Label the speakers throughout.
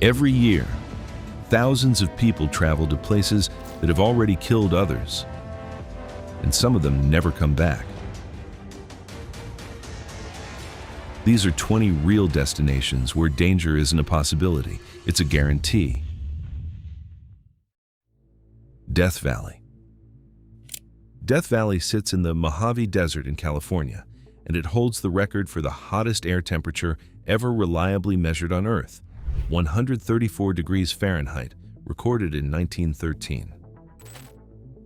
Speaker 1: Every year, thousands of people travel to places that have already killed others, and some of them never come back. These are 20 real destinations where danger isn't a possibility, it's a guarantee. Death Valley. Death Valley sits in the Mojave Desert in California, and it holds the record for the hottest air temperature ever reliably measured on Earth, 134 degrees Fahrenheit, recorded in 1913.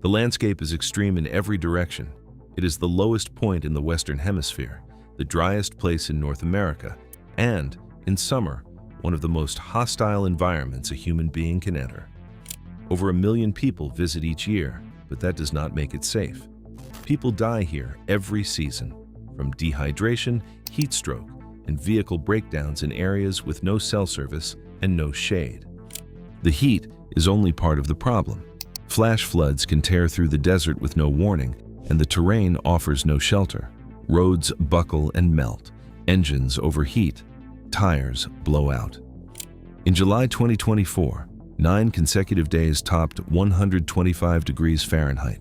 Speaker 1: The landscape is extreme in every direction. It is the lowest point in the Western Hemisphere, the driest place in North America, and, in summer, one of the most hostile environments a human being can enter. Over 1 million people visit each year, but that does not make it safe. People die here every season, from dehydration, heat stroke, and vehicle breakdowns in areas with no cell service and no shade. The heat is only part of the problem. Flash floods can tear through the desert with no warning, and the terrain offers no shelter. Roads buckle and melt, engines overheat, tires blow out. In July 2024, 9 consecutive days topped 125 degrees Fahrenheit.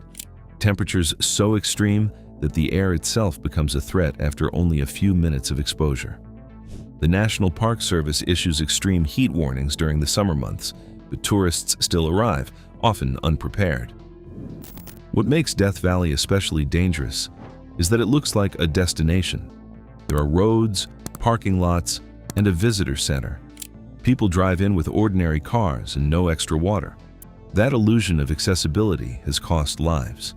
Speaker 1: Temperatures so extreme that the air itself becomes a threat after only a few minutes of exposure. The National Park Service issues extreme heat warnings during the summer months, but tourists still arrive, often unprepared. What makes Death Valley especially dangerous is that it looks like a destination. There are roads, parking lots, and a visitor center. People drive in with ordinary cars and no extra water. That illusion of accessibility has cost lives.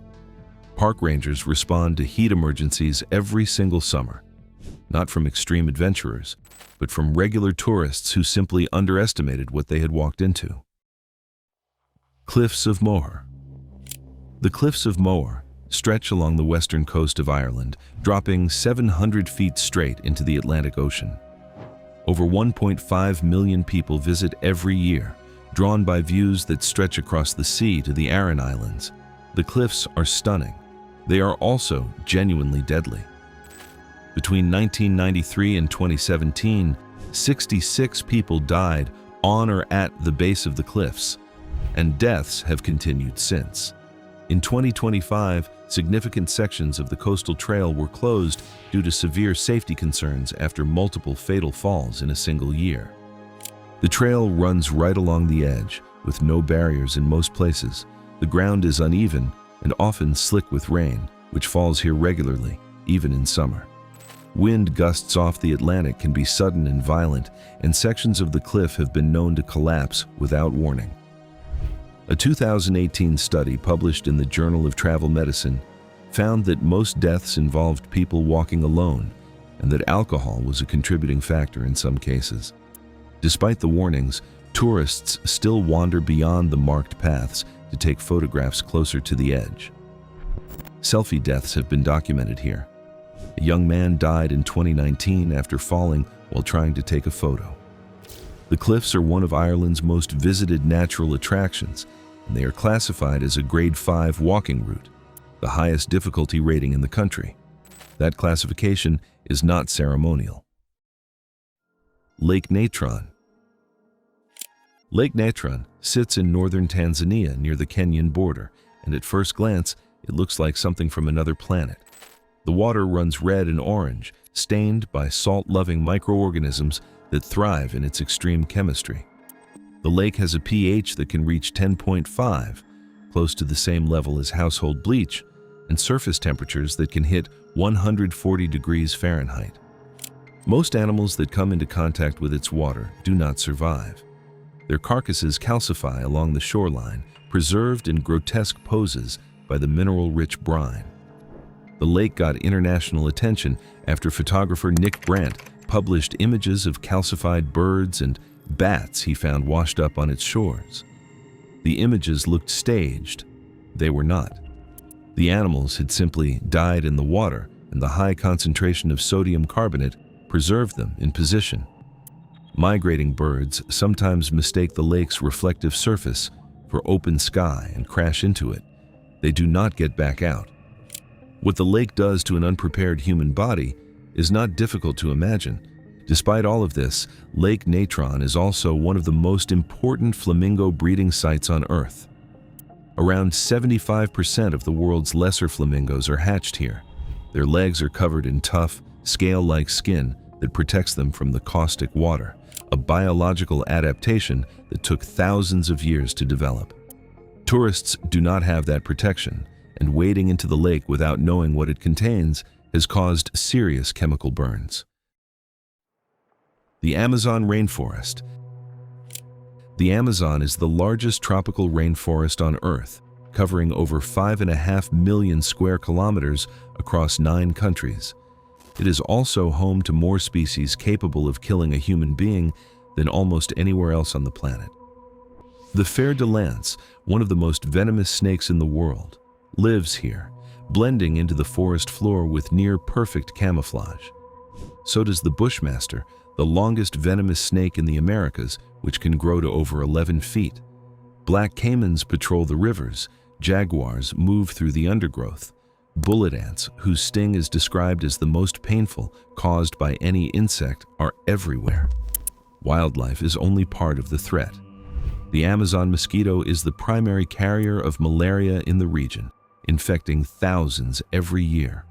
Speaker 1: Park rangers respond to heat emergencies every single summer, not from extreme adventurers, but from regular tourists who simply underestimated what they had walked into. Cliffs of Moher. The Cliffs of Moher stretch along the western coast of Ireland, dropping 700 feet straight into the Atlantic Ocean. Over 1.5 million people visit every year, drawn by views that stretch across the sea to the Aran Islands. The cliffs are stunning. They are also genuinely deadly. Between 1993 and 2017, 66 people died on or at the base of the cliffs, and deaths have continued since. In 2025, significant sections of the coastal trail were closed due to severe safety concerns after multiple fatal falls in a single year. The trail runs right along the edge, with no barriers in most places. The ground is uneven and often slick with rain, which falls here regularly, even in summer. Wind gusts off the Atlantic can be sudden and violent, and sections of the cliff have been known to collapse without warning. A 2018 study published in the Journal of Travel Medicine found that most deaths involved people walking alone, and that alcohol was a contributing factor in some cases. Despite the warnings, tourists still wander beyond the marked paths to take photographs closer to the edge. Selfie deaths have been documented here. A young man died in 2019 after falling while trying to take a photo. The cliffs are one of Ireland's most visited natural attractions, and they are classified as a Grade 5 walking route, the highest difficulty rating in the country. That classification is not ceremonial. Lake Natron. Lake Natron sits in northern Tanzania near the Kenyan border, and at first glance, it looks like something from another planet. The water runs red and orange, stained by salt-loving microorganisms that thrive in its extreme chemistry. The lake has a pH that can reach 10.5, close to the same level as household bleach, and surface temperatures that can hit 140 degrees Fahrenheit. Most animals that come into contact with its water do not survive. Their carcasses calcify along the shoreline, preserved in grotesque poses by the mineral-rich brine. The lake got international attention after photographer Nick Brandt published images of calcified birds and bats he found washed up on its shores. The images looked staged. They were not. The animals had simply died in the water, and the high concentration of sodium carbonate preserved them in position. Migrating birds sometimes mistake the lake's reflective surface for open sky and crash into it. They do not get back out. What the lake does to an unprepared human body is not difficult to imagine. Despite all of this, Lake Natron is also one of the most important flamingo breeding sites on Earth. Around 75% of the world's lesser flamingos are hatched here. Their legs are covered in tough, scale-like skin that protects them from the caustic water, a biological adaptation that took thousands of years to develop. Tourists do not have that protection, and wading into the lake without knowing what it contains has caused serious chemical burns. The Amazon rainforest. The Amazon is the largest tropical rainforest on Earth, covering over 5.5 million square kilometers across 9 countries. It is also home to more species capable of killing a human being than almost anywhere else on the planet. The fer-de-lance, one of the most venomous snakes in the world, lives here, blending into the forest floor with near-perfect camouflage. So does the bushmaster, the longest venomous snake in the Americas, which can grow to over 11 feet. Black caimans patrol the rivers, jaguars move through the undergrowth. Bullet ants, whose sting is described as the most painful caused by any insect, are everywhere. Wildlife is only part of the threat. The Amazon mosquito is the primary carrier of malaria in the region, infecting thousands every year.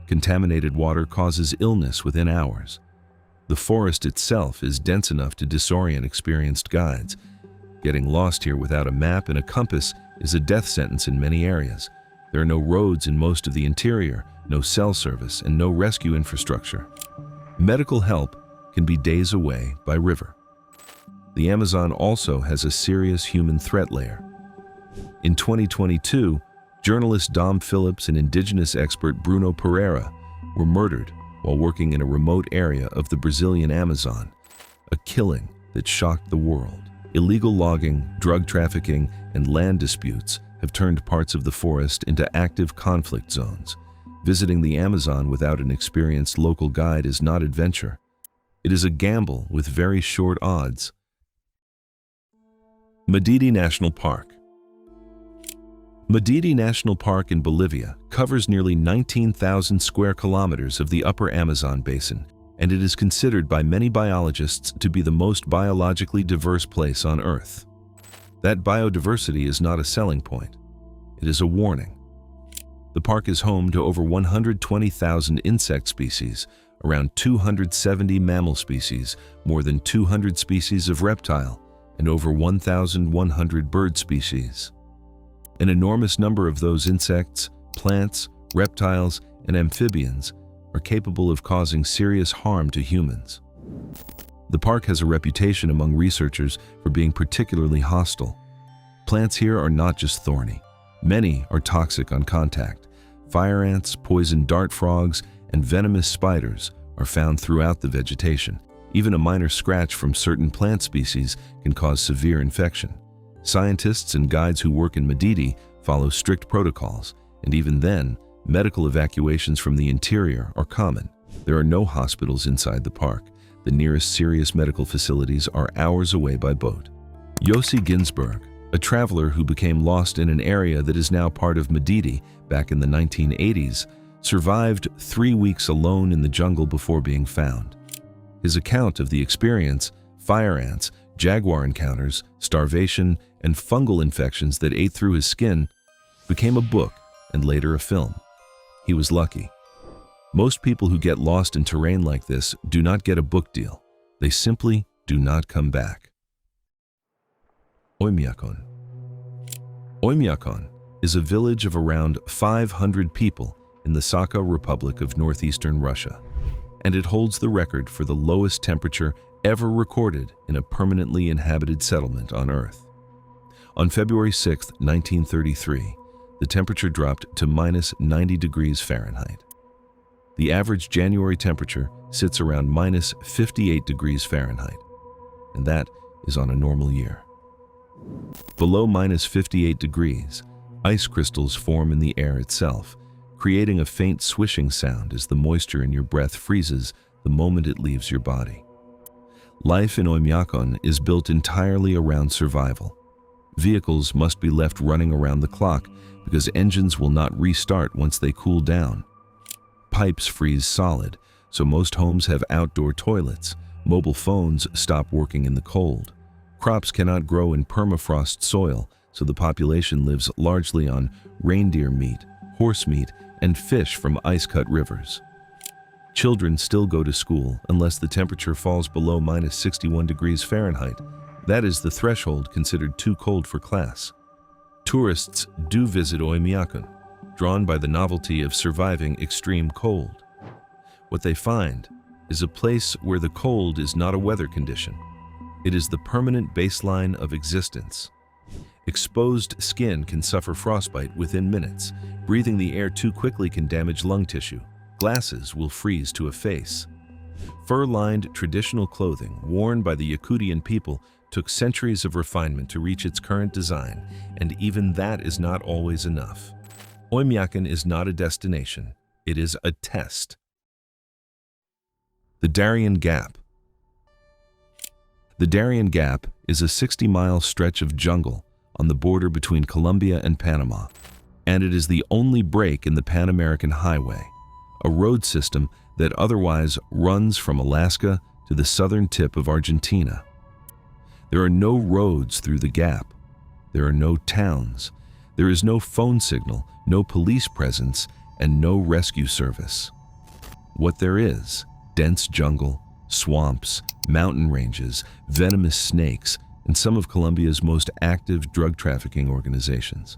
Speaker 1: Contaminated water causes illness within hours. The forest itself is dense enough to disorient experienced guides. Getting lost here without a map and a compass is a death sentence in many areas. There are no roads in most of the interior, no cell service, and no rescue infrastructure. Medical help can be days away by river. The Amazon also has a serious human threat layer. In 2022, journalist Dom Phillips and indigenous expert Bruno Pereira were murdered while working in a remote area of the Brazilian Amazon, a killing that shocked the world. Illegal logging, drug trafficking, and land disputes have turned parts of the forest into active conflict zones. Visiting the Amazon without an experienced local guide is not adventure. It is a gamble with very short odds. Madidi National Park. Madidi National Park in Bolivia covers nearly 19,000 square kilometers of the upper Amazon basin, and it is considered by many biologists to be the most biologically diverse place on Earth. That biodiversity is not a selling point. It is a warning. The park is home to over 120,000 insect species, around 270 mammal species, more than 200 species of reptile, and over 1,100 bird species. An enormous number of those insects, plants, reptiles, and amphibians are capable of causing serious harm to humans. The park has a reputation among researchers for being particularly hostile. Plants here are not just thorny. Many are toxic on contact. Fire ants, poison dart frogs, and venomous spiders are found throughout the vegetation. Even a minor scratch from certain plant species can cause severe infection. Scientists and guides who work in Madidi follow strict protocols, and even then, medical evacuations from the interior are common. There are no hospitals inside the park. The nearest serious medical facilities are hours away by boat. Yossi Ginsberg, a traveler who became lost in an area that is now part of Madidi back in the 1980s, survived 3 weeks alone in the jungle before being found. His account of the experience, fire ants, jaguar encounters, starvation, and fungal infections that ate through his skin, became a book and later a film. He was lucky. Most people who get lost in terrain like this do not get a book deal. They simply do not come back. Oymyakon. Oymyakon is a village of around 500 people in the Sakha Republic of northeastern Russia, and it holds the record for the lowest temperature ever recorded in a permanently inhabited settlement on Earth. On February 6, 1933, the temperature dropped to minus 90 degrees Fahrenheit. The average January temperature sits around minus 58 degrees Fahrenheit, and that is on a normal year. Below minus 58 degrees, ice crystals form in the air itself, creating a faint swishing sound as the moisture in your breath freezes the moment it leaves your body. Life in Oymyakon is built entirely around survival. Vehicles must be left running around the clock because engines will not restart once they cool down. Pipes freeze solid, so most homes have outdoor toilets. Mobile phones stop working in the cold. Crops cannot grow in permafrost soil, so the population lives largely on reindeer meat, horse meat, and fish from ice-cut rivers. Children still go to school unless the temperature falls below -61 degrees Fahrenheit. That is the threshold considered too cold for class. Tourists do visit Oymyakon, drawn by the novelty of surviving extreme cold. What they find is a place where the cold is not a weather condition. It is the permanent baseline of existence. Exposed skin can suffer frostbite within minutes. Breathing the air too quickly can damage lung tissue. Glasses will freeze to a face. Fur-lined traditional clothing worn by the Yakutian people took centuries of refinement to reach its current design, and even that is not always enough. Oymyakon is not a destination, it is a test. The Darien Gap. The Darien Gap is a 60-mile stretch of jungle on the border between Colombia and Panama, and it is the only break in the Pan-American Highway, a road system that otherwise runs from Alaska to the southern tip of Argentina. There are no roads through the gap. There are no towns. There is no phone signal, no police presence, and no rescue service. What there is, dense jungle, swamps, mountain ranges, venomous snakes, and some of Colombia's most active drug trafficking organizations.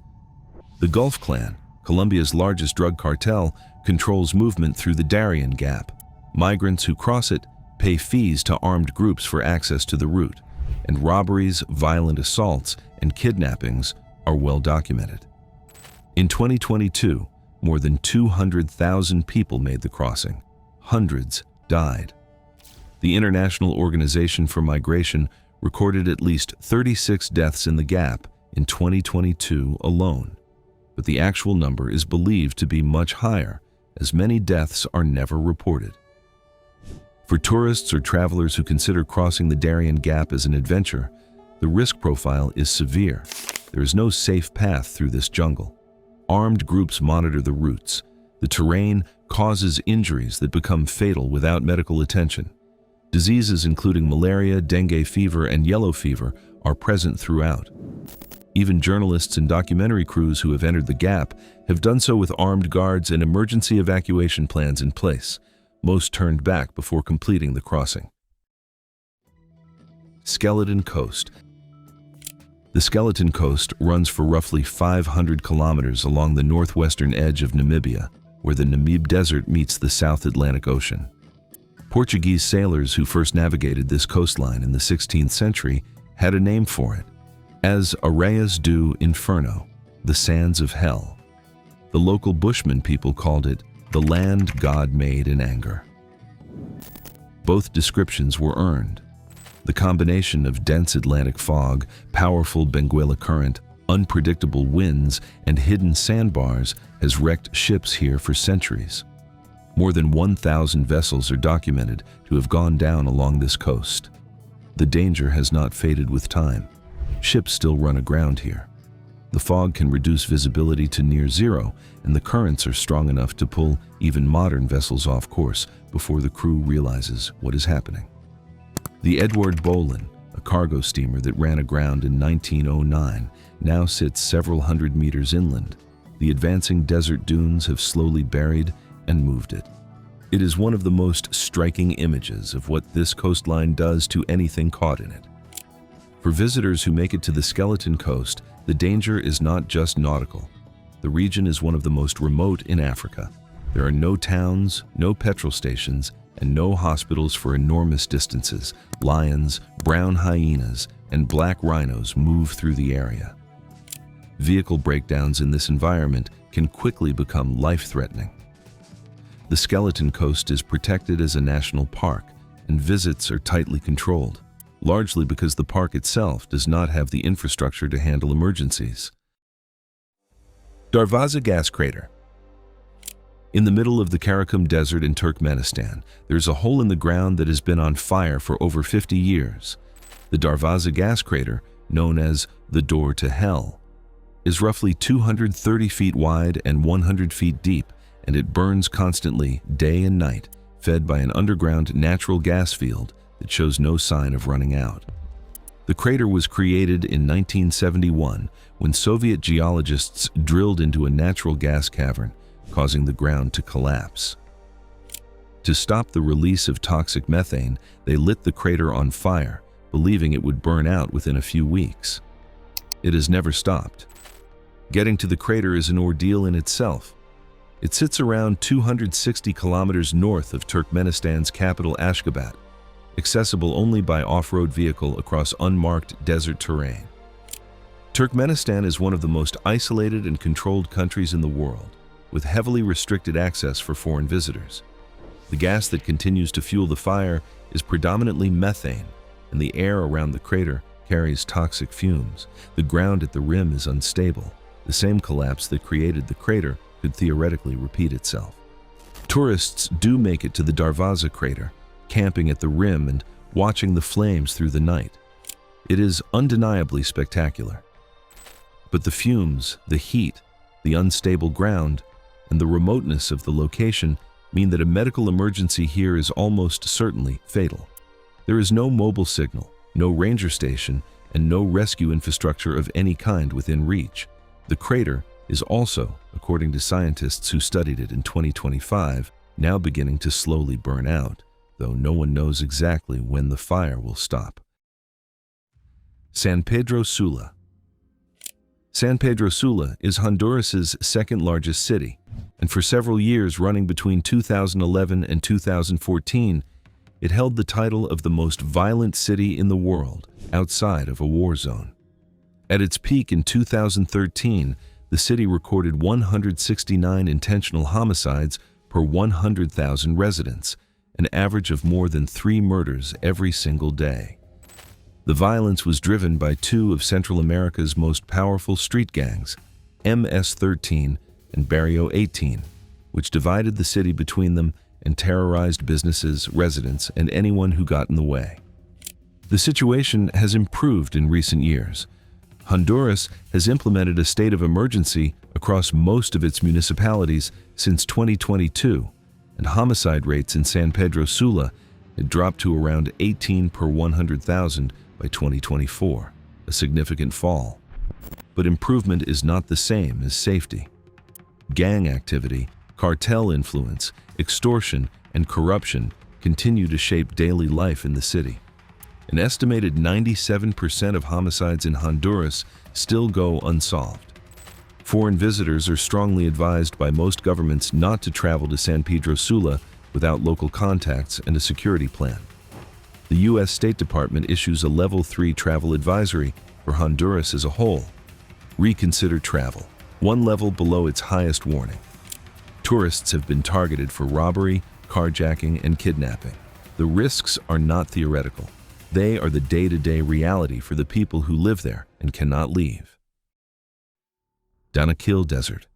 Speaker 1: The Gulf Clan, Colombia's largest drug cartel, controls movement through the Darien Gap. Migrants who cross it pay fees to armed groups for access to the route, and robberies, violent assaults, and kidnappings are well documented. In 2022, more than 200,000 people made the crossing. Hundreds died. The International Organization for Migration recorded at least 36 deaths in the gap in 2022 alone, but the actual number is believed to be much higher, as many deaths are never reported. For tourists or travelers who consider crossing the Darien Gap as an adventure, the risk profile is severe. There is no safe path through this jungle. Armed groups monitor the routes. The terrain causes injuries that become fatal without medical attention. Diseases including malaria, dengue fever, and yellow fever are present throughout. Even journalists and documentary crews who have entered the gap have done so with armed guards and emergency evacuation plans in place. Most turned back before completing the crossing. Skeleton Coast. The Skeleton Coast runs for roughly 500 kilometers along the northwestern edge of Namibia, where the Namib Desert meets the South Atlantic Ocean. Portuguese sailors who first navigated this coastline in the 16th century had a name for it, as Areias do Inferno, the sands of hell. The local Bushmen people called it the land God made in anger. Both descriptions were earned. The combination of dense Atlantic fog, powerful Benguela current, unpredictable winds, and hidden sandbars has wrecked ships here for centuries. More than 1,000 vessels are documented to have gone down along this coast. The danger has not faded with time. Ships still run aground here. The fog can reduce visibility to near zero, and the currents are strong enough to pull even modern vessels off course before the crew realizes what is happening. The Edward Bolen, a cargo steamer that ran aground in 1909, now sits several hundred meters inland. The advancing desert dunes have slowly buried and moved it. It is one of the most striking images of what this coastline does to anything caught in it. For visitors who make it to the Skeleton Coast, the danger is not just nautical. The region is one of the most remote in Africa. There are no towns, no petrol stations, and no hospitals for enormous distances. Lions, brown hyenas, and black rhinos move through the area. Vehicle breakdowns in this environment can quickly become life-threatening. The Skeleton Coast is protected as a national park, and visits are tightly controlled, largely because the park itself does not have the infrastructure to handle emergencies. Darvaza Gas Crater. In the middle of the Karakum Desert in Turkmenistan, there's a hole in the ground that has been on fire for over 50 years. The Darvaza Gas Crater, known as the Door to Hell, is roughly 230 feet wide and 100 feet deep, and it burns constantly, day and night, fed by an underground natural gas field that shows no sign of running out. The crater was created in 1971 when Soviet geologists drilled into a natural gas cavern, causing the ground to collapse. To stop the release of toxic methane, they lit the crater on fire, believing it would burn out within a few weeks. It has never stopped. Getting to the crater is an ordeal in itself. It sits around 260 kilometers north of Turkmenistan's capital Ashgabat, accessible only by off-road vehicle across unmarked desert terrain. Turkmenistan is one of the most isolated and controlled countries in the world, with heavily restricted access for foreign visitors. The gas that continues to fuel the fire is predominantly methane, and the air around the crater carries toxic fumes. The ground at the rim is unstable. The same collapse that created the crater could theoretically repeat itself. Tourists do make it to the Darvaza crater, camping at the rim and watching the flames through the night. It is undeniably spectacular. But the fumes, the heat, the unstable ground, and the remoteness of the location mean that a medical emergency here is almost certainly fatal. There is no mobile signal, no ranger station, and no rescue infrastructure of any kind within reach. The crater is also, according to scientists who studied it in 2025, now beginning to slowly burn out, though no one knows exactly when the fire will stop. San Pedro Sula. San Pedro Sula is Honduras's second largest city, and for several years running between 2011 and 2014, it held the title of the most violent city in the world outside of a war zone. At its peak in 2013, the city recorded 169 intentional homicides per 100,000 residents, an average of more than 3 murders every single day. The violence was driven by two of Central America's most powerful street gangs, MS-13 and Barrio 18, which divided the city between them and terrorized businesses, residents, and anyone who got in the way. The situation has improved in recent years. Honduras has implemented a state of emergency across most of its municipalities since 2022, and homicide rates in San Pedro Sula had dropped to around 18 per 100,000 by 2024, a significant fall. But improvement is not the same as safety. Gang activity, cartel influence, extortion, and corruption continue to shape daily life in the city. An estimated 97% of homicides in Honduras still go unsolved. Foreign visitors are strongly advised by most governments not to travel to San Pedro Sula without local contacts and a security plan. The U.S. State Department issues a Level 3 travel advisory for Honduras as a whole. Reconsider travel, one level below its highest warning. Tourists have been targeted for robbery, carjacking, and kidnapping. The risks are not theoretical. They are the day-to-day reality for the people who live there and cannot leave. Danakil Desert.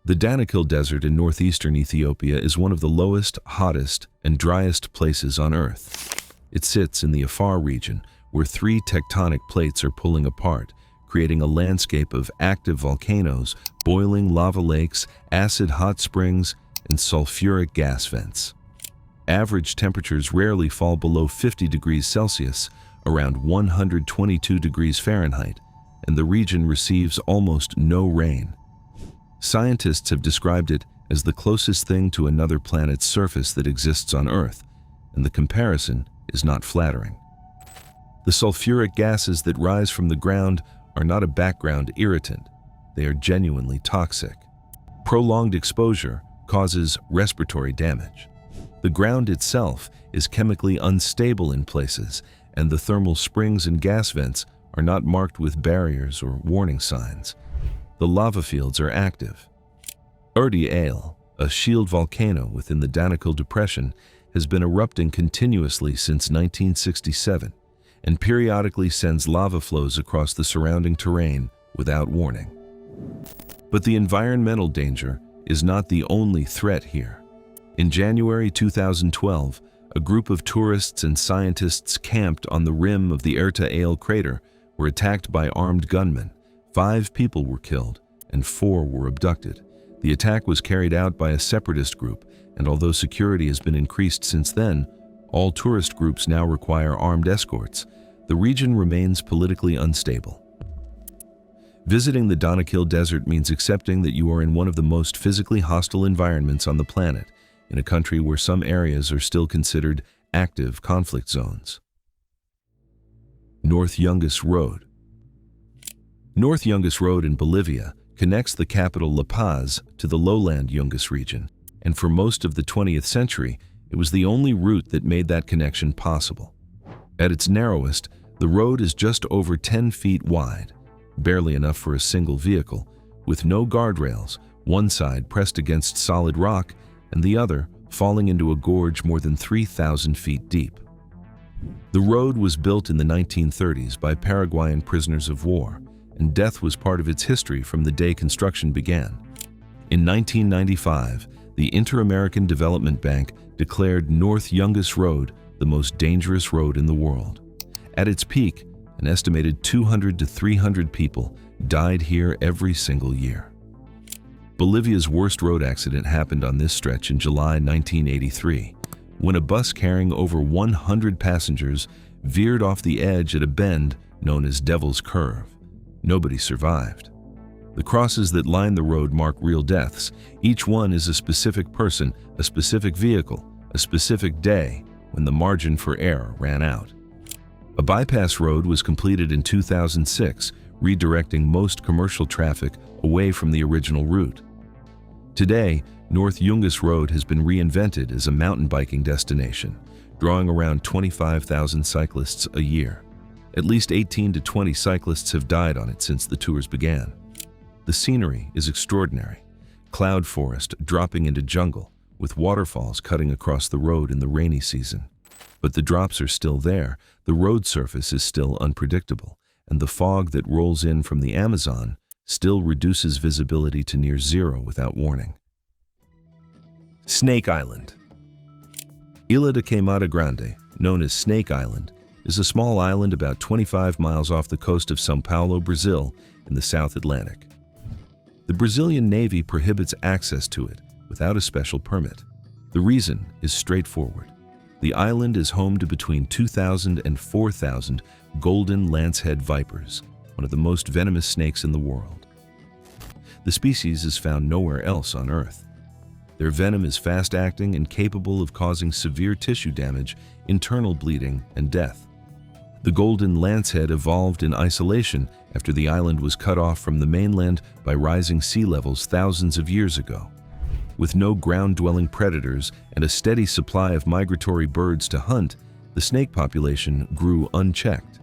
Speaker 1: The Danakil Desert in northeastern Ethiopia is one of the lowest, hottest, and driest places on Earth. It sits in the Afar region, where 3 tectonic plates are pulling apart, creating a landscape of active volcanoes, boiling lava lakes, acid hot springs, and sulfuric gas vents. Average temperatures rarely fall below 50 degrees Celsius, around 122 degrees Fahrenheit, and the region receives almost no rain. Scientists have described it as the closest thing to another planet's surface that exists on Earth, and the comparison is not flattering. The sulfuric gases that rise from the ground are not a background irritant. They are genuinely toxic. Prolonged exposure causes respiratory damage. The ground itself is chemically unstable in places, and the thermal springs and gas vents are not marked with barriers or warning signs. The lava fields are active. Erdi Ale, a shield volcano within the Danakil Depression, has been erupting continuously since 1967 and periodically sends lava flows across the surrounding terrain without warning. But the environmental danger is not the only threat here. In January 2012, a group of tourists and scientists camped on the rim of the Erta Ale crater were attacked by armed gunmen. 5 people were killed and 4 were abducted. The attack was carried out by a separatist group, and although security has been increased since then, all tourist groups now require armed escorts. The region remains politically unstable. Visiting the Danakil Desert means accepting that you are in one of the most physically hostile environments on the planet, in a country where some areas are still considered active conflict zones. North Yungas Road. North Yungas Road in Bolivia connects the capital La Paz to the lowland Yungas region, and for most of the 20th century, it was the only route that made that connection possible. At its narrowest, the road is just over 10 feet wide, barely enough for a single vehicle, with no guardrails, one side pressed against solid rock and the other falling into a gorge more than 3,000 feet deep. The road was built in the 1930s by Paraguayan prisoners of war, and death was part of its history from the day construction began. In 1995, the Inter-American Development Bank declared North Yungas Road the most dangerous road in the world. At its peak, an estimated 200 to 300 people died here every single year. Bolivia's worst road accident happened on this stretch in July 1983, when a bus carrying over 100 passengers veered off the edge at a bend known as Devil's Curve. Nobody survived. The crosses that line the road mark real deaths. Each one is a specific person, a specific vehicle, a specific day when the margin for error ran out. A bypass road was completed in 2006, redirecting most commercial traffic away from the original route. Today, North Yungas Road has been reinvented as a mountain biking destination, drawing around 25,000 cyclists a year. At least 18 to 20 cyclists have died on it since the tours began. The scenery is extraordinary. Cloud forest dropping into jungle, with waterfalls cutting across the road in the rainy season. But the drops are still there, the road surface is still unpredictable, and the fog that rolls in from the Amazon still reduces visibility to near zero without warning. Snake Island. Ilha de Queimada Grande, known as Snake Island, is a small island about 25 miles off the coast of São Paulo, Brazil, in the South Atlantic. The Brazilian Navy prohibits access to it without a special permit. The reason is straightforward. The island is home to between 2,000 and 4,000 golden lancehead vipers, one of the most venomous snakes in the world. The species is found nowhere else on Earth. Their venom is fast-acting and capable of causing severe tissue damage, internal bleeding, and death. The golden lancehead evolved in isolation after the island was cut off from the mainland by rising sea levels thousands of years ago. With no ground-dwelling predators and a steady supply of migratory birds to hunt, the snake population grew unchecked.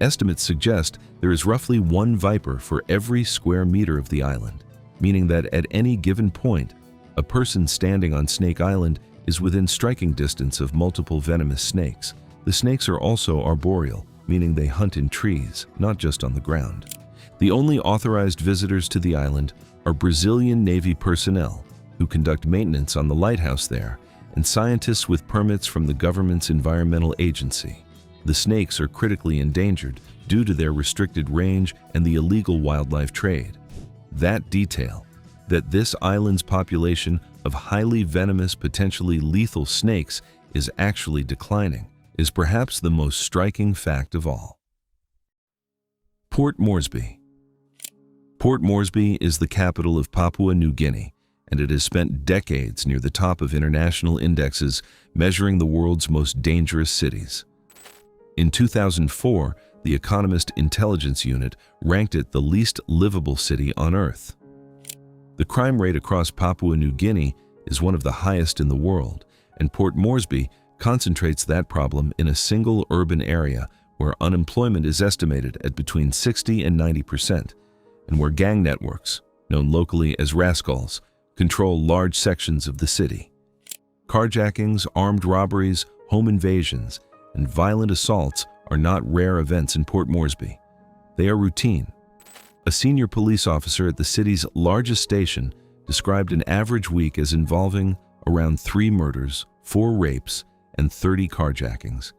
Speaker 1: Estimates suggest there is roughly one viper for every square meter of the island, meaning that at any given point, a person standing on Snake Island is within striking distance of multiple venomous snakes. The snakes are also arboreal, meaning they hunt in trees, not just on the ground. The only authorized visitors to the island are Brazilian Navy personnel, who conduct maintenance on the lighthouse there, and scientists with permits from the government's environmental agency. The snakes are critically endangered due to their restricted range and the illegal wildlife trade. That detail, that this island's population of highly venomous, potentially lethal snakes is actually declining, is perhaps the most striking fact of all. Port Moresby. Port Moresby is the capital of Papua New Guinea, and it has spent decades near the top of international indexes measuring the world's most dangerous cities. In 2004, the Economist Intelligence Unit ranked it the least livable city on Earth. The crime rate across Papua New Guinea is one of the highest in the world, and Port Moresby concentrates that problem in a single urban area where unemployment is estimated at between 60 and 90%, and where gang networks, known locally as rascals, control large sections of the city. Carjackings, armed robberies, home invasions, and violent assaults are not rare events in Port Moresby. They are routine. A senior police officer at the city's largest station described an average week as involving around 3 murders, 4 rapes, and 30 carjackings.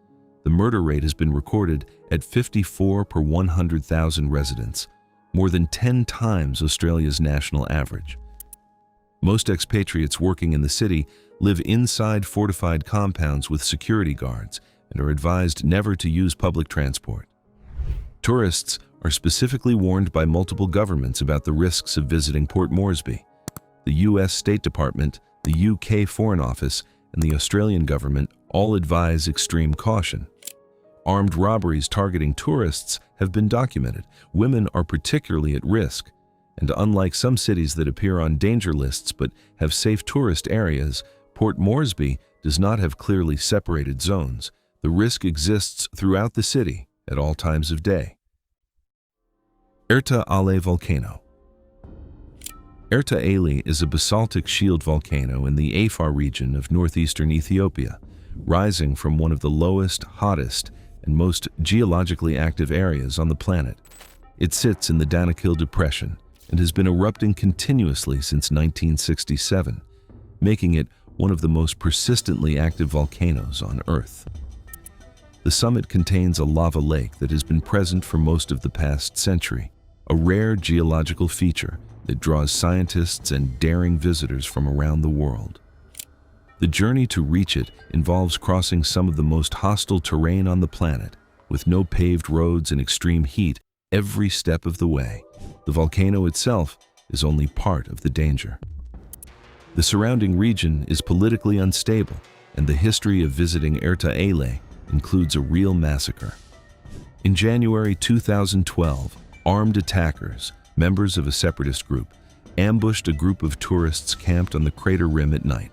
Speaker 1: The murder rate has been recorded at 54 per 100,000 residents, more than 10 times Australia's national average. Most expatriates working in the city live inside fortified compounds with security guards and are advised never to use public transport. Tourists are specifically warned by multiple governments about the risks of visiting Port Moresby. The US State Department, the UK Foreign Office, and the Australian government all advise extreme caution. Armed robberies targeting tourists have been documented. Women are particularly at risk, and unlike some cities that appear on danger lists but have safe tourist areas, Port Moresby does not have clearly separated zones. The risk exists throughout the city at all times of day. Erta Ale Volcano. Erta Ale is a basaltic shield volcano in the Afar region of northeastern Ethiopia, rising from one of the lowest, hottest, and most geologically active areas on the planet. It sits in the Danakil Depression and has been erupting continuously since 1967, making it one of the most persistently active volcanoes on Earth. The summit contains a lava lake that has been present for most of the past century, a rare geological feature that draws scientists and daring visitors from around the world. The journey to reach it involves crossing some of the most hostile terrain on the planet, with no paved roads and extreme heat every step of the way. The volcano itself is only part of the danger. The surrounding region is politically unstable, and the history of visiting Erta Ale includes a real massacre. In January 2012, armed attackers, members of a separatist group, ambushed a group of tourists camped on the crater rim at night.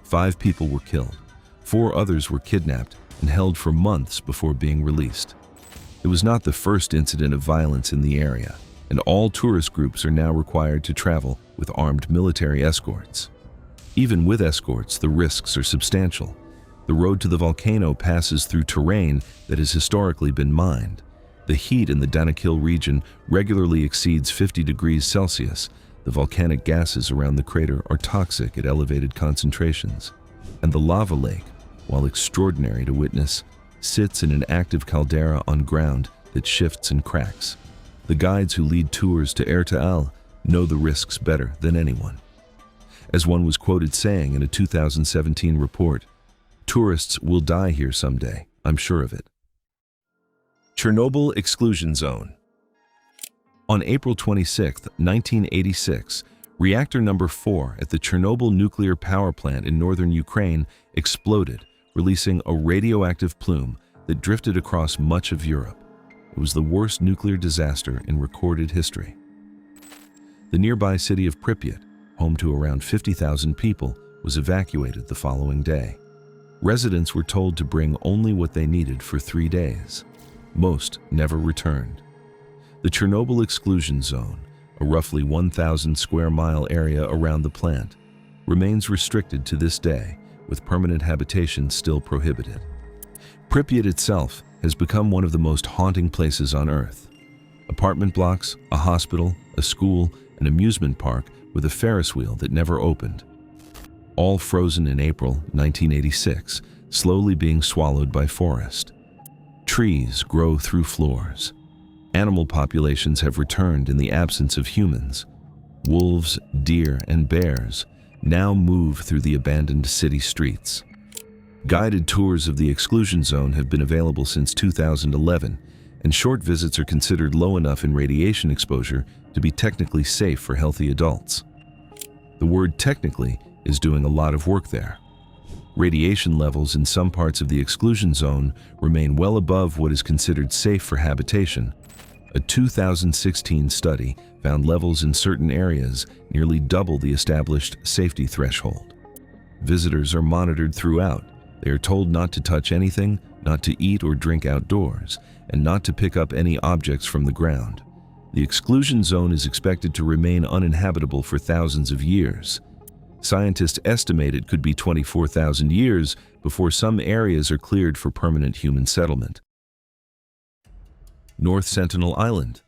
Speaker 1: 5 people were killed. 4 others were kidnapped and held for months before being released. It was not the first incident of violence in the area, and all tourist groups are now required to travel with armed military escorts. Even with escorts, the risks are substantial. The road to the volcano passes through terrain that has historically been mined. The heat in the Danakil region regularly exceeds 50 degrees Celsius. The volcanic gases around the crater are toxic at elevated concentrations. And the lava lake, while extraordinary to witness, sits in an active caldera on ground that shifts and cracks. The guides who lead tours to Erta Ale know the risks better than anyone. As one was quoted saying in a 2017 report, "Tourists will die here someday, I'm sure of it." Chernobyl Exclusion Zone. On April 26, 1986, reactor number 4 at the Chernobyl nuclear power plant in northern Ukraine exploded, releasing a radioactive plume that drifted across much of Europe. It was the worst nuclear disaster in recorded history. The nearby city of Pripyat, home to around 50,000 people, was evacuated the following day. Residents were told to bring only what they needed for 3 days. Most never returned. The Chernobyl Exclusion Zone, a roughly 1,000 square mile area around the plant, remains restricted to this day, with permanent habitation still prohibited. Pripyat itself has become one of the most haunting places on Earth. Apartment blocks, a hospital, a school, an amusement park with a Ferris wheel that never opened. All frozen in April 1986, slowly being swallowed by forest. Trees grow through floors. Animal populations have returned in the absence of humans. Wolves, deer, and bears now move through the abandoned city streets. Guided tours of the exclusion zone have been available since 2011, and short visits are considered low enough in radiation exposure to be technically safe for healthy adults. The word technically is doing a lot of work there. Radiation levels in some parts of the exclusion zone remain well above what is considered safe for habitation. A 2016 study found levels in certain areas nearly double the established safety threshold. Visitors are monitored throughout. They are told not to touch anything, not to eat or drink outdoors, and not to pick up any objects from the ground. The exclusion zone is expected to remain uninhabitable for thousands of years. Scientists estimate it could be 24,000 years before some areas are cleared for permanent human settlement. North Sentinel Island.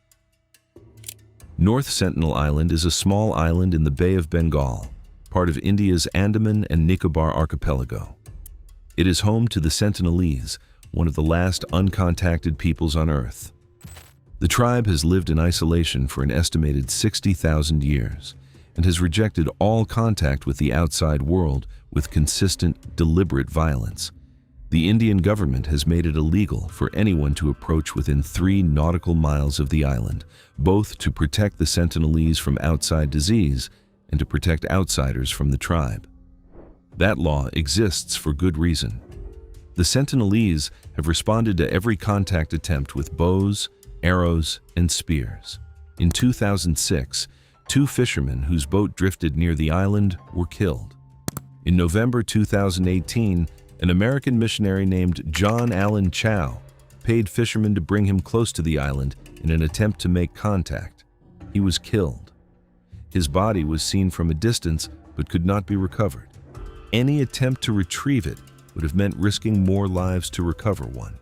Speaker 1: North Sentinel Island is a small island in the Bay of Bengal, part of India's Andaman and Nicobar archipelago. It is home to the Sentinelese, one of the last uncontacted peoples on Earth. The tribe has lived in isolation for an estimated 60,000 years, and has rejected all contact with the outside world with consistent, deliberate violence. The Indian government has made it illegal for anyone to approach within 3 nautical miles of the island, both to protect the Sentinelese from outside disease and to protect outsiders from the tribe. That law exists for good reason. The Sentinelese have responded to every contact attempt with bows, arrows, and spears. In 2006, 2 fishermen whose boat drifted near the island were killed. In November 2018, an American missionary named John Allen Chow paid fishermen to bring him close to the island in an attempt to make contact. He was killed. His body was seen from a distance but could not be recovered. Any attempt to retrieve it would have meant risking more lives to recover one.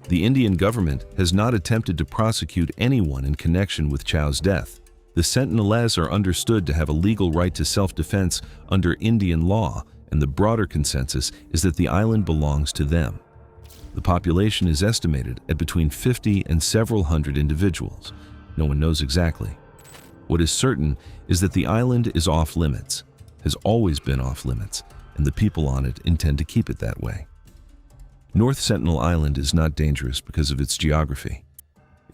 Speaker 1: The Indian government has not attempted to prosecute anyone in connection with Chow's death. The Sentinelese are understood to have a legal right to self-defense under Indian law, and the broader consensus is that the island belongs to them. The population is estimated at between 50 and several hundred individuals. No one knows exactly. What is certain is that the island is off limits, has always been off limits, and the people on it intend to keep it that way. North Sentinel Island is not dangerous because of its geography.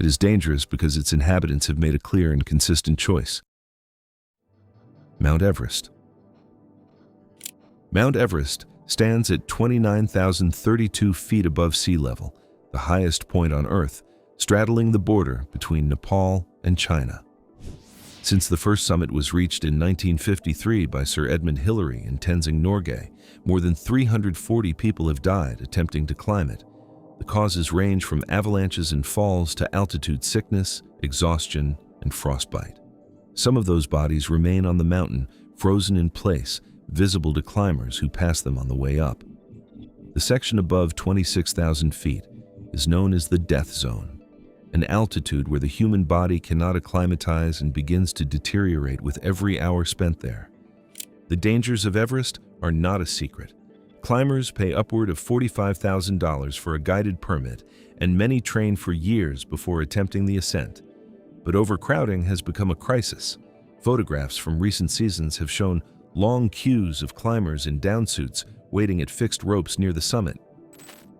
Speaker 1: It is dangerous because its inhabitants have made a clear and consistent choice. Mount Everest. Mount Everest stands at 29,032 feet above sea level, the highest point on Earth, straddling the border between Nepal and China. Since the first summit was reached in 1953 by Sir Edmund Hillary in Tenzing Norgay, more than 340 people have died attempting to climb it. The causes range from avalanches and falls to altitude sickness, exhaustion, and frostbite. Some of those bodies remain on the mountain, frozen in place, visible to climbers who pass them on the way up. The section above 26,000 feet is known as the death zone, an altitude where the human body cannot acclimatize and begins to deteriorate with every hour spent there. The dangers of Everest are not a secret. Climbers pay upward of $45,000 for a guided permit, and many train for years before attempting the ascent. But overcrowding has become a crisis. Photographs from recent seasons have shown long queues of climbers in downsuits waiting at fixed ropes near the summit.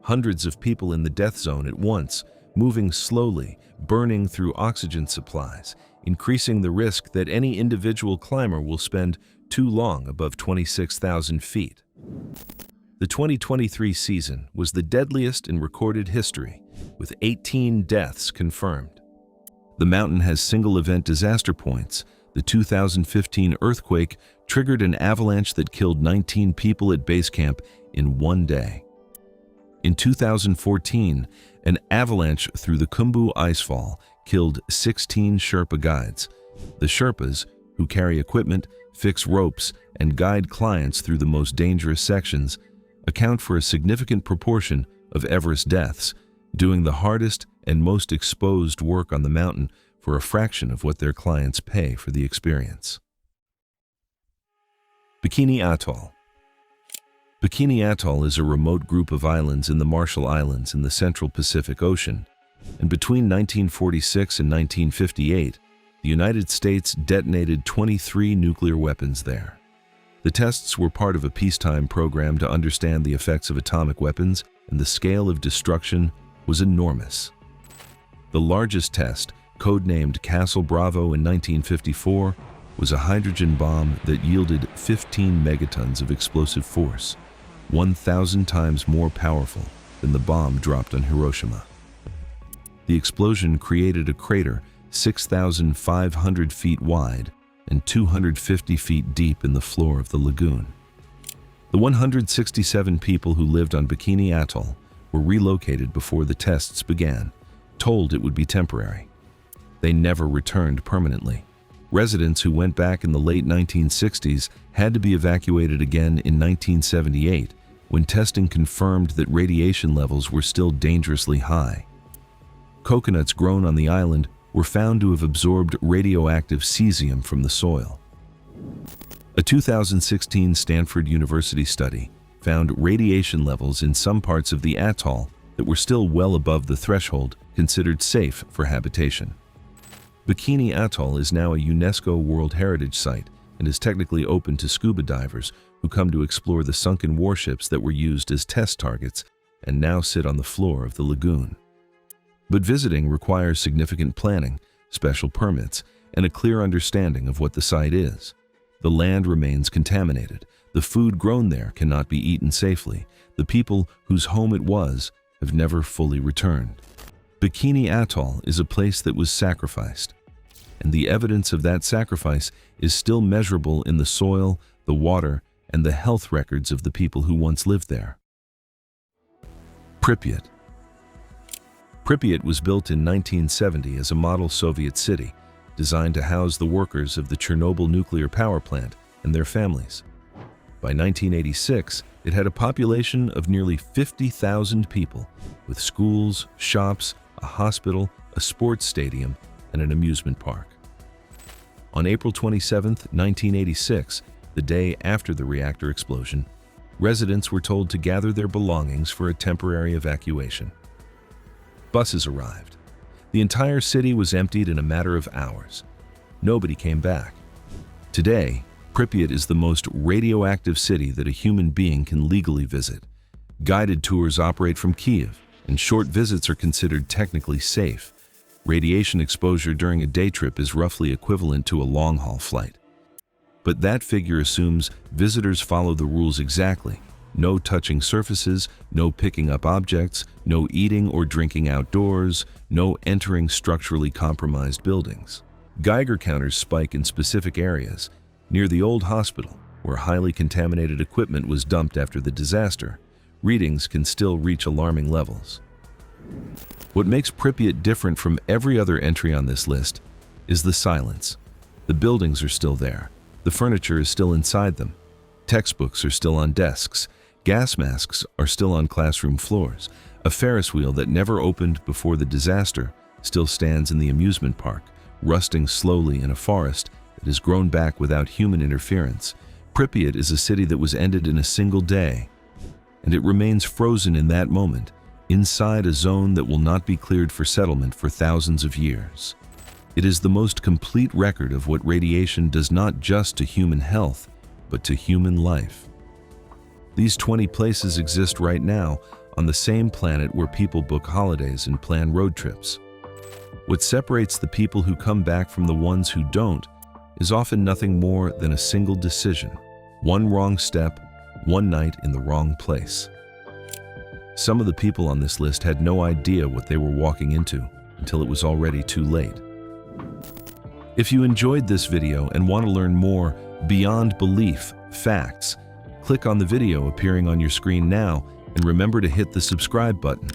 Speaker 1: Hundreds of people in the death zone at once, moving slowly, burning through oxygen supplies, increasing the risk that any individual climber will spend too long above 26,000 feet. The 2023 season was the deadliest in recorded history, with 18 deaths confirmed. The mountain has single-event disaster points. The 2015 earthquake triggered an avalanche that killed 19 people at base camp in one day. In 2014, an avalanche through the Khumbu icefall killed 16 Sherpa guides. The Sherpas, who carry equipment, fix ropes, and guide clients through the most dangerous sections, account for a significant proportion of Everest deaths, doing the hardest and most exposed work on the mountain for a fraction of what their clients pay for the experience. Bikini Atoll. Bikini Atoll is a remote group of islands in the Marshall Islands in the Central Pacific Ocean, and between 1946 and 1958, the United States detonated 23 nuclear weapons there. The tests were part of a peacetime program to understand the effects of atomic weapons, and the scale of destruction was enormous. The largest test, codenamed Castle Bravo in 1954, was a hydrogen bomb that yielded 15 megatons of explosive force, 1,000 times more powerful than the bomb dropped on Hiroshima. The explosion created a crater 6,500 feet wide and 250 feet deep in the floor of the lagoon. The 167 people who lived on Bikini Atoll were relocated before the tests began, told it would be temporary. They never returned permanently. Residents who went back in the late 1960s had to be evacuated again in 1978 when testing confirmed that radiation levels were still dangerously high. Coconuts grown on the island were found to have absorbed radioactive cesium from the soil. A 2016 Stanford University study found radiation levels in some parts of the atoll that were still well above the threshold considered safe for habitation. Bikini Atoll is now a UNESCO World Heritage Site and is technically open to scuba divers who come to explore the sunken warships that were used as test targets and now sit on the floor of the lagoon. But visiting requires significant planning, special permits, and a clear understanding of what the site is. The land remains contaminated. The food grown there cannot be eaten safely. The people whose home it was have never fully returned. Bikini Atoll is a place that was sacrificed, and the evidence of that sacrifice is still measurable in the soil, the water, and the health records of the people who once lived there. Pripyat. Pripyat was built in 1970 as a model Soviet city, designed to house the workers of the Chernobyl nuclear power plant and their families. By 1986, it had a population of nearly 50,000 people, with schools, shops, a hospital, a sports stadium, and an amusement park. On April 27, 1986, the day after the reactor explosion, residents were told to gather their belongings for a temporary evacuation. Buses arrived. The entire city was emptied in a matter of hours. Nobody came back. Today, Pripyat is the most radioactive city that a human being can legally visit. Guided tours operate from Kiev, and short visits are considered technically safe. Radiation exposure during a day trip is roughly equivalent to a long-haul flight. But that figure assumes visitors follow the rules exactly. No touching surfaces, no picking up objects, no eating or drinking outdoors, no entering structurally compromised buildings. Geiger counters spike in specific areas. Near the old hospital, where highly contaminated equipment was dumped after the disaster, readings can still reach alarming levels. What makes Pripyat different from every other entry on this list is the silence. The buildings are still there. The furniture is still inside them. Textbooks are still on desks. Gas masks are still on classroom floors. A Ferris wheel that never opened before the disaster still stands in the amusement park, rusting slowly in a forest that has grown back without human interference. Pripyat is a city that was ended in a single day, and it remains frozen in that moment, inside a zone that will not be cleared for settlement for thousands of years. It is the most complete record of what radiation does not just to human health, but to human life. These 20 places exist right now on the same planet where people book holidays and plan road trips. What separates the people who come back from the ones who don't is often nothing more than a single decision. One wrong step, one night in the wrong place. Some of the people on this list had no idea what they were walking into until it was already too late. If you enjoyed this video and want to learn more beyond belief facts, click on the video appearing on your screen now and remember to hit the subscribe button.